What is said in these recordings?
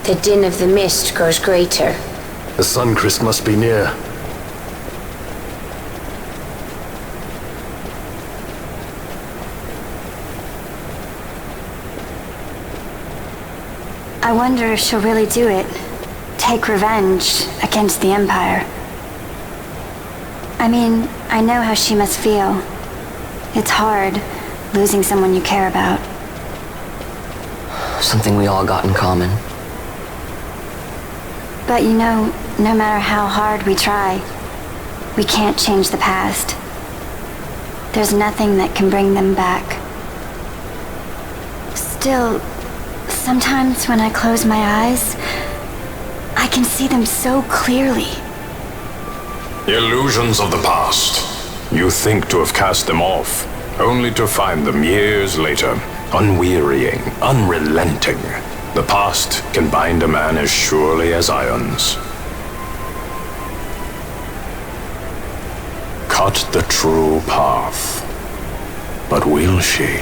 The din of the mist grows greater. The Sun-Cryst must be near. I wonder if she'll really do it. Take revenge against the Empire. I mean, I know how she must feel. It's hard, losing someone you care about. Something we all got in common. But you know, no matter how hard we try, we can't change the past. There's nothing that can bring them back. Still, sometimes when I close my eyes, I can see them so clearly. Illusions of the past. You think to have cast them off, only to find them years later, unwearying, unrelenting. The past can bind a man as surely as irons. Cut the true path. But will she?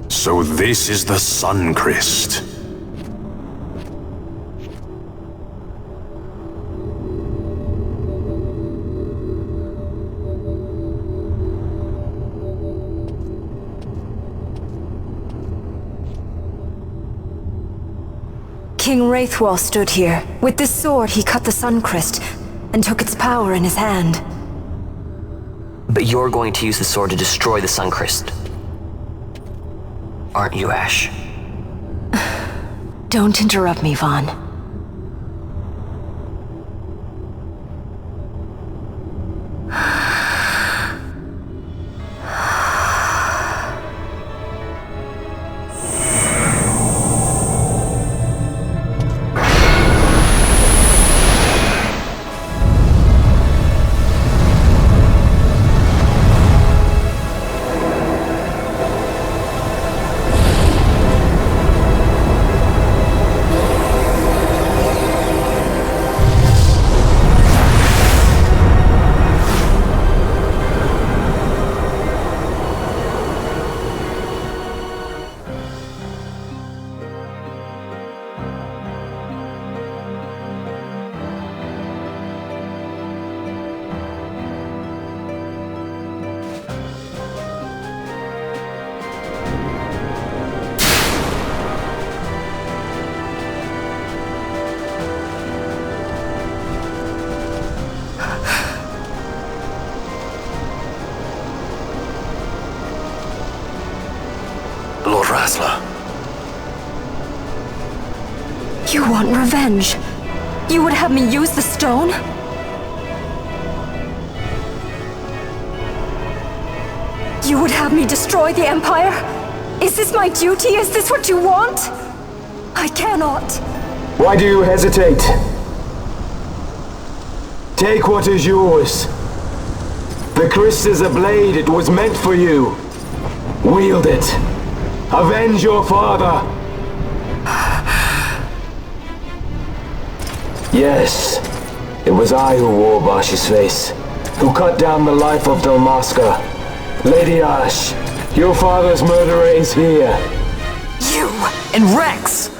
So this is the Sun-Cryst. King Wraithwall stood here. With this sword, he cut the Sun-Cryst and took its power in his hand. But you're going to use the sword to destroy the Sun-Cryst. Aren't you, Ash? Don't interrupt me, Vaughn. Rassler. You want revenge? You would have me use the stone? You would have me destroy the Empire? Is this my duty? Is this what you want? I cannot. Why do you hesitate? Take what is yours. The Cryst is a blade. It was meant for you. Wield it. Avenge your father. Yes, it was I who wore Bashi's face, who cut down the life of Dalmasca. Lady Ash, your father's murderer is here. You and Rex!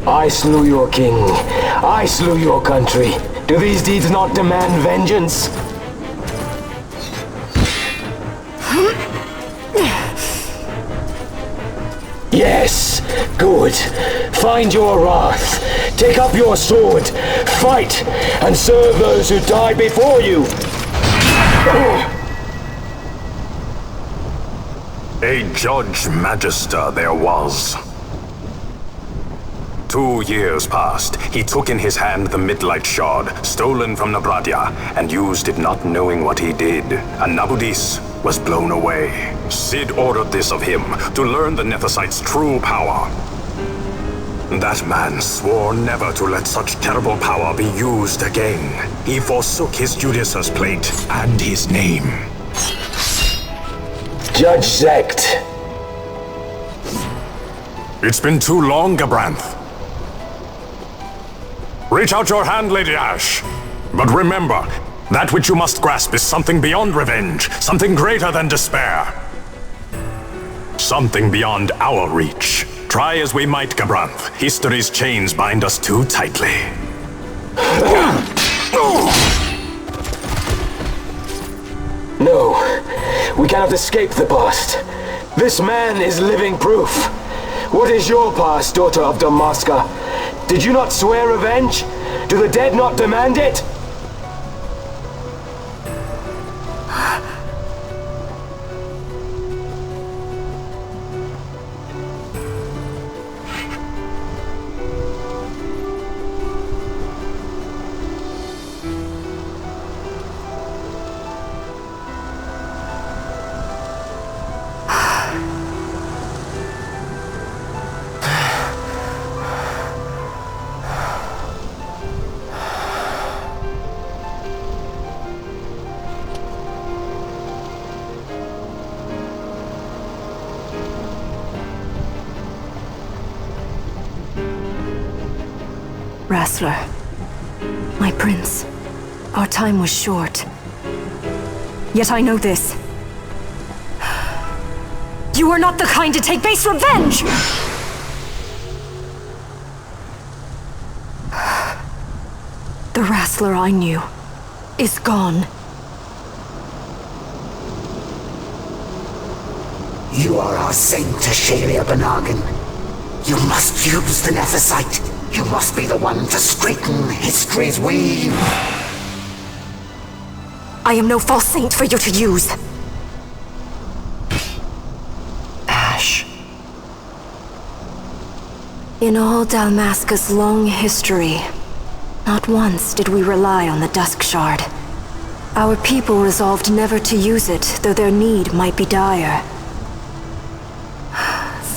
I slew your king. I slew your country. Do these deeds not demand vengeance? Yes, good. Find your wrath. Take up your sword. Fight, and serve those who died before you. A Judge Magister there was. 2 years passed. He took in his hand the Midlight Shard, stolen from Archadia, and used it not knowing what he did. And Nabudis was blown away. Sid ordered this of him, to learn the Nethicite's true power. That man swore never to let such terrible power be used again. He forsook his Judais's plate and his name. Judge Zect. It's been too long, Gabranth. Reach out your hand, Lady Ash. But remember, that which you must grasp is something beyond revenge, something greater than despair. Something beyond our reach. Try as we might, Gabranth, history's chains bind us too tightly. No, we cannot escape the past. This man is living proof. What is your past, daughter of Dalmasca? Did you not swear revenge? Do the dead not demand it? Rassler, my prince, our time was short. Yet I know this. You are not the kind to take base revenge! The Rassler I knew is gone. You are our saint, Ashalia Banagin. You must use the Nethicite. You must be the one to straighten history's weave. I am no false saint for you to use. Ash. In all Dalmasca's long history, not once did we rely on the Dusk Shard. Our people resolved never to use it, though their need might be dire.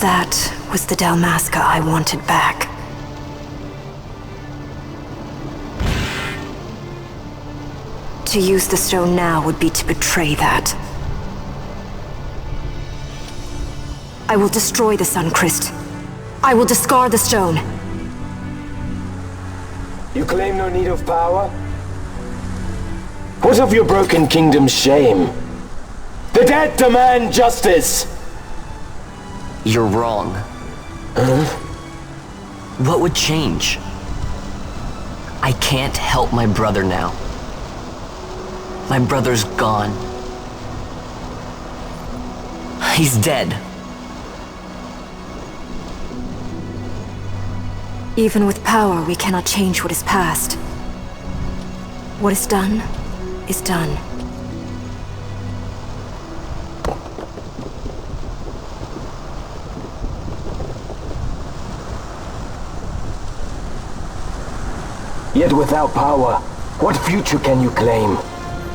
That was the Dalmasca I wanted back. To use the stone now would be to betray that. I will destroy the Sun-Cryst. I will discard the stone. You claim no need of power? What of your broken kingdom's shame? The dead demand justice! You're wrong. Huh? What would change? I can't help my brother now. My brother's gone. He's dead. Even with power, we cannot change what is past. What is done, is done. Yet without power, what future can you claim?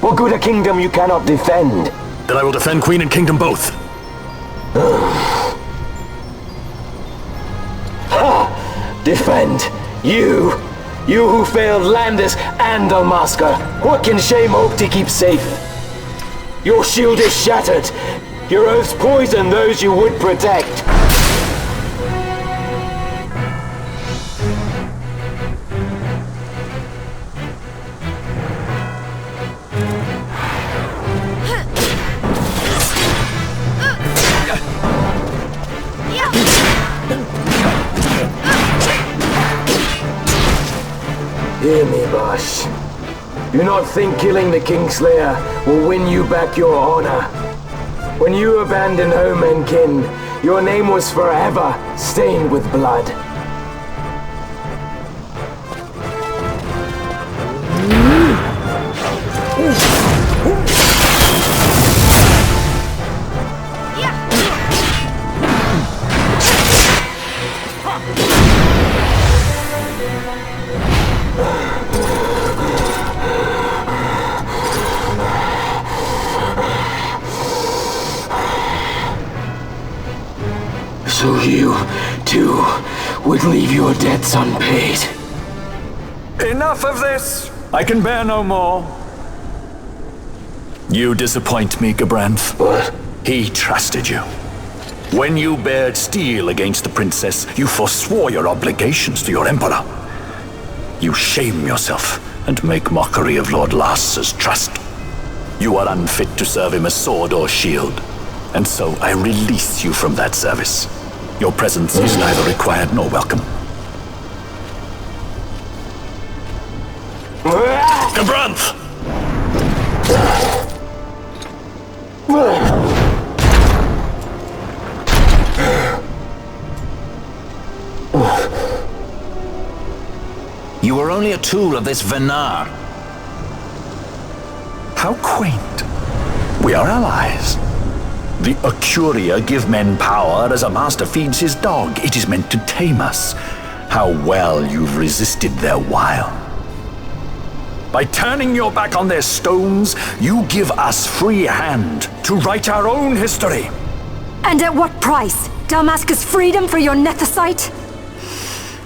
What good a kingdom you cannot defend? Then I will defend Queen and Kingdom both. Defend? You? You who failed Landis and Dalmasca. What can shame hope to keep safe? Your shield is shattered. Your oaths poison those you would protect. Hear me, Bosh. Do not think killing the Kingslayer will win you back your honor. When you abandoned home and kin, your name was forever stained with blood. So you, too, would leave your debts unpaid. Enough of this! I can bear no more. You disappoint me, Gabranth. What? He trusted you. When you bared steel against the princess, you forswore your obligations to your emperor. You shame yourself and make mockery of Lord Lars's trust. You are unfit to serve him as sword or shield, and so I release you from that service. Your presence is neither required nor welcome. Gabranth! You were only a tool of this Venar. How quaint. We are allies. The Archadia give men power as a master feeds his dog. It is meant to tame us. How well you've resisted their wile. By turning your back on their stones, you give us free hand to write our own history. And at what price? Dalmasca's freedom for your nethicite?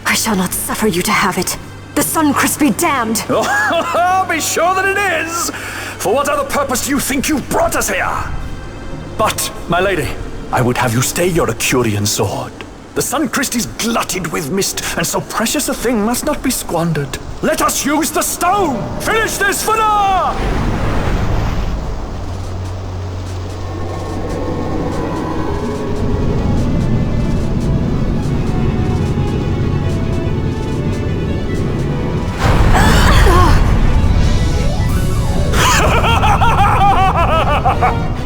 I shall not suffer you to have it. The Sun-Cryst be damned! Be sure that it is! For what other purpose do you think you brought us here? But, my lady, I would have you stay your Archadian sword. The Sun-Cryst is glutted with mist, and so precious a thing must not be squandered. Let us use the stone! Finish this for now!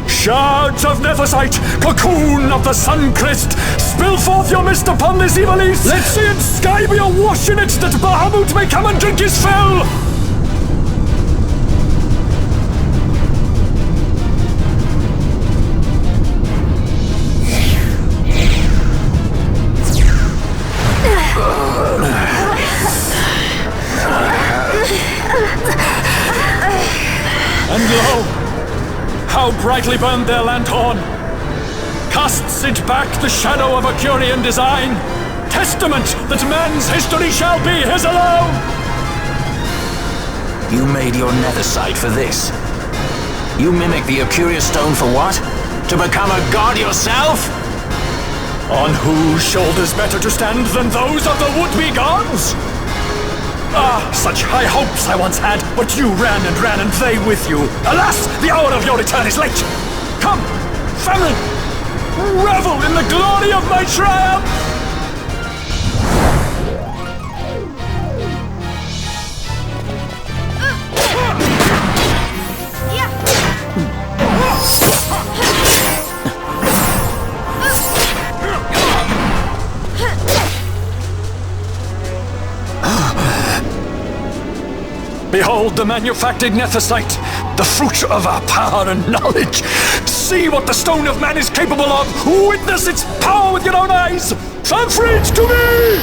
Shards of Nethicite, cocoon of the Sun-Cryst, spill forth your mist upon this evil east! Let sea and sky be awash in it, that Bahamut may come and drink his fill! And lo! How brightly burned their lanthorn! Casts it back the shadow of Archadia design, testament that man's history shall be his alone! You made your nethicite for this. You mimic the Archadia stone for what? To become a god yourself? On whose shoulders better to stand than those of the would-be gods? Ah, such high hopes I once had, but you ran, and they with you. Alas, the hour of your return is late. Come, family, revel in the glory of my triumph! Behold the manufactured nethicite, the fruit of our power and knowledge. See what the stone of man is capable of. Witness its power with your own eyes. Transfer it to me!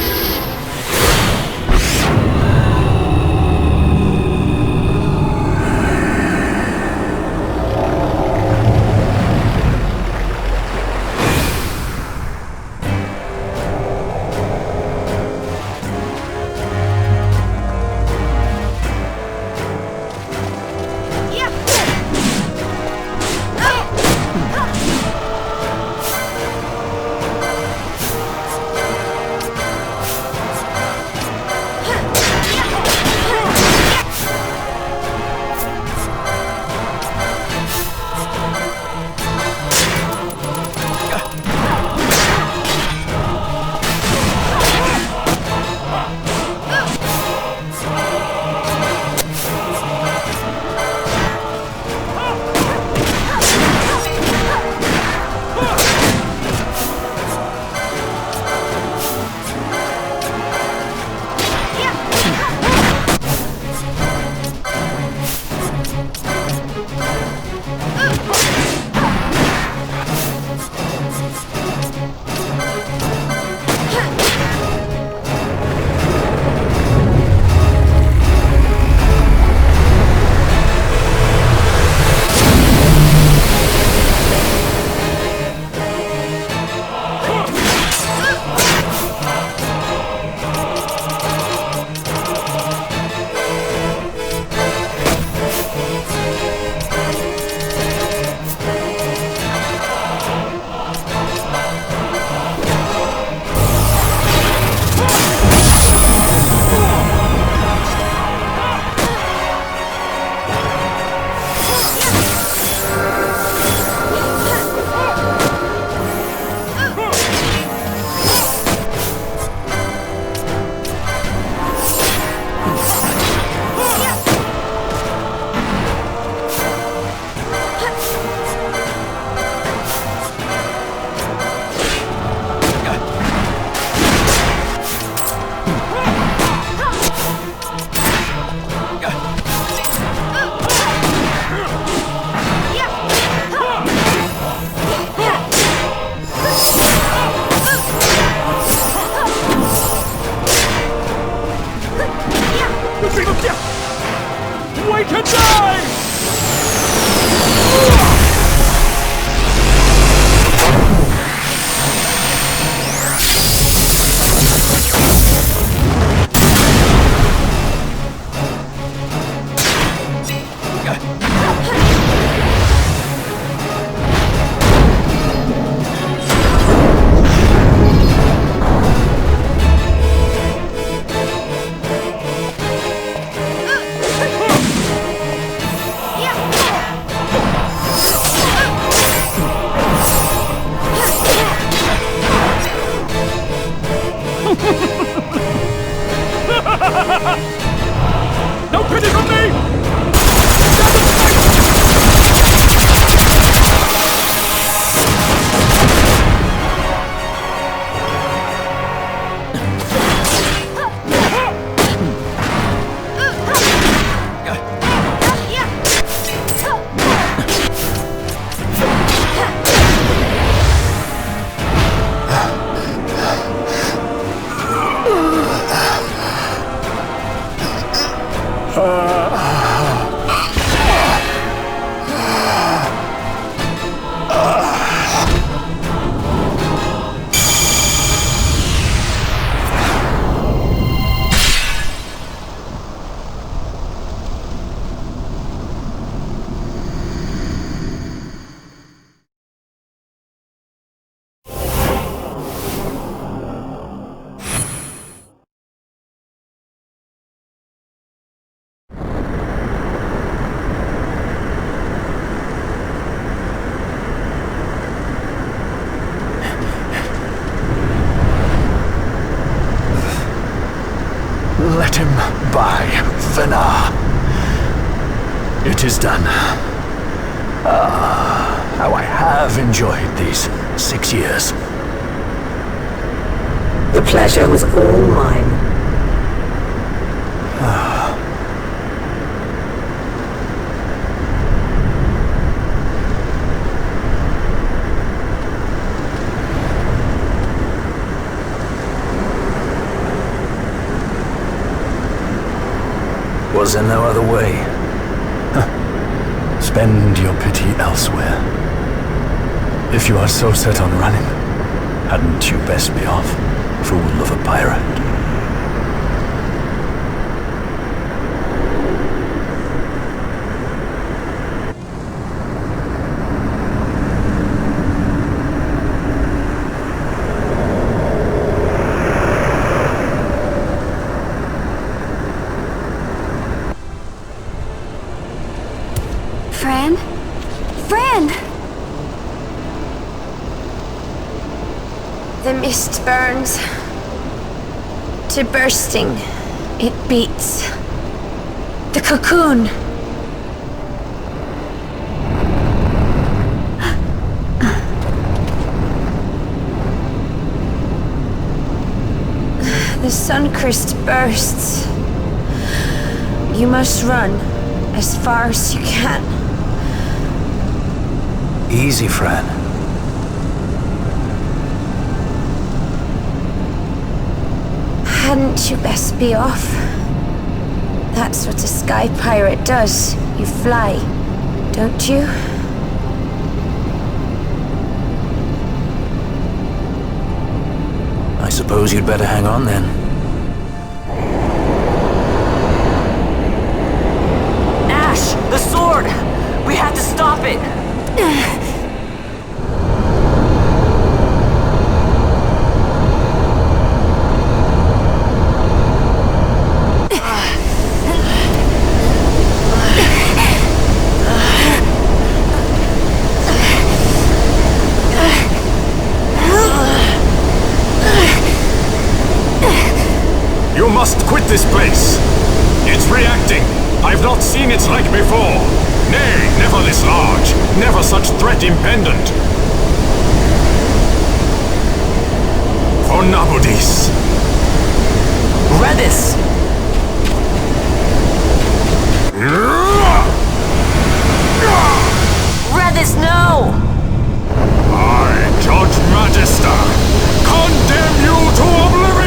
Goodbye, Fenar. It is done. How I have enjoyed these 6 years. The pleasure was all mine. Was there no other way? Spend your pity elsewhere. If you are so set on running, hadn't you best be off, fool of a pirate? Fran? Fran! The mist burns to bursting. It beats. The cocoon. The Sun-Cryst bursts. You must run as far as you can. Easy, Fran. Hadn't you best be off? That's what a sky pirate does. You fly, don't you? I suppose you'd better hang on then. Ash! The sword! We have to stop it! You must quit this place. It's reacting. I've not seen its like before. Nay, never this large. Never such threat impendent. For Nabudis. Redis! Redis, no! I, Judge Magister, condemn you to oblivion!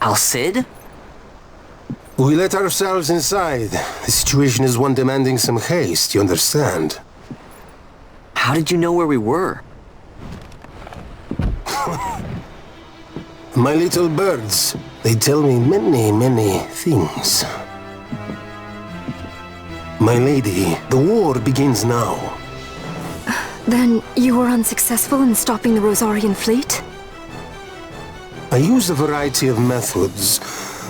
Al-Cid? We let ourselves inside. The situation is one demanding some haste, you understand? How did you know where we were? My little birds, they tell me many, many things. My lady, the war begins now. Then you were unsuccessful in stopping the Rozarrian fleet? I used a variety of methods.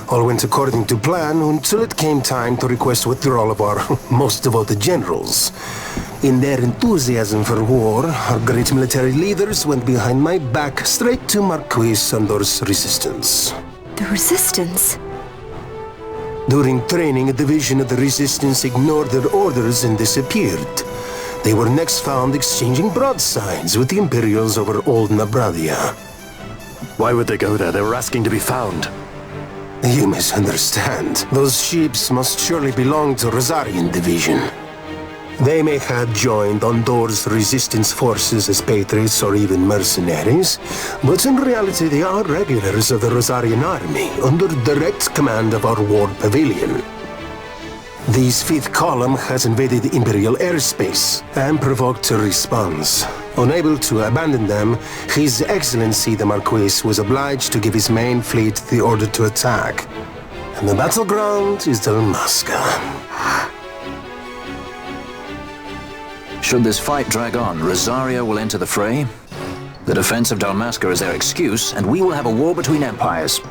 All went according to plan until it came time to request withdrawal of our most devoted generals. In their enthusiasm for war, our great military leaders went behind my back straight to Marquis Sandor's resistance. The Resistance? During training, a division of the Resistance ignored their orders and disappeared. They were next found exchanging broadsides with the Imperials over Old Nabradia. Why would they go there? They were asking to be found. You misunderstand. Those ships must surely belong to Rozarrian division. They may have joined Ondor's resistance forces as patriots or even mercenaries, but in reality they are regulars of the Rozarrian army, under direct command of our war pavilion. This fifth column has invaded Imperial airspace and provoked a response. Unable to abandon them, His Excellency the Marquis was obliged to give his main fleet the order to attack. And the battleground is Dalmasca. Should this fight drag on, Rozarria will enter the fray. The defense of Dalmasca is their excuse, and we will have a war between empires.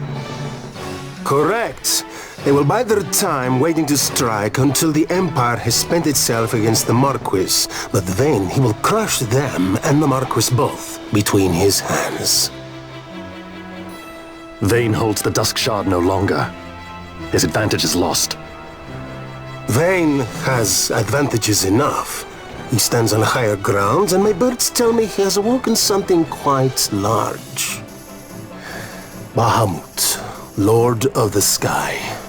Correct. They will bide their time waiting to strike until the Empire has spent itself against the Marquis, but then he will crush them and the Marquis both between his hands. Vayne holds the Dusk Shard no longer. His advantage is lost. Vayne has advantages enough. He stands on higher ground, and my birds tell me he has awoken something quite large. Bahamut, Lord of the Sky.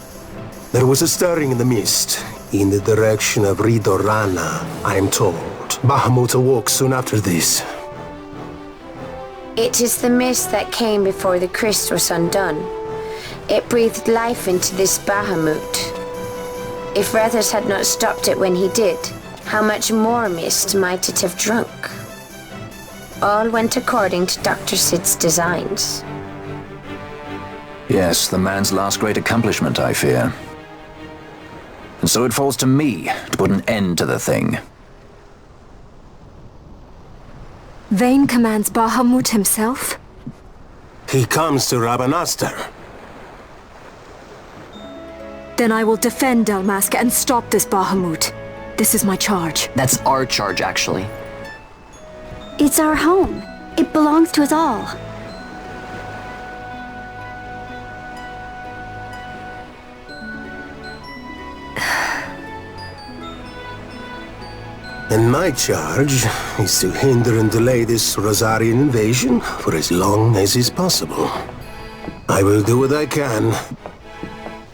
There was a stirring in the mist, in the direction of Ridorana, I am told. Bahamut awoke soon after this. It is the mist that came before the Cryst was undone. It breathed life into this Bahamut. If Rethers had not stopped it when he did, how much more mist might it have drunk? All went according to Dr. Sid's designs. Yes, the man's last great accomplishment, I fear. And so it falls to me to put an end to the thing. Vayne commands Bahamut himself? He comes to Rabanastar. Then I will defend Dalmasca and stop this Bahamut. This is my charge. That's our charge, actually. It's our home. It belongs to us all. And my charge is to hinder and delay this Rozarrian invasion for as long as is possible. I will do what I can.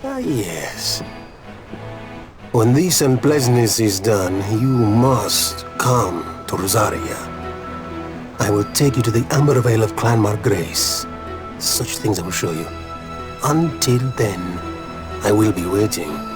Ah, yes. When this unpleasantness is done, you must come to Rozarria. I will take you to the Amber Vale of Clan Margrace. Such things I will show you. Until then, I will be waiting.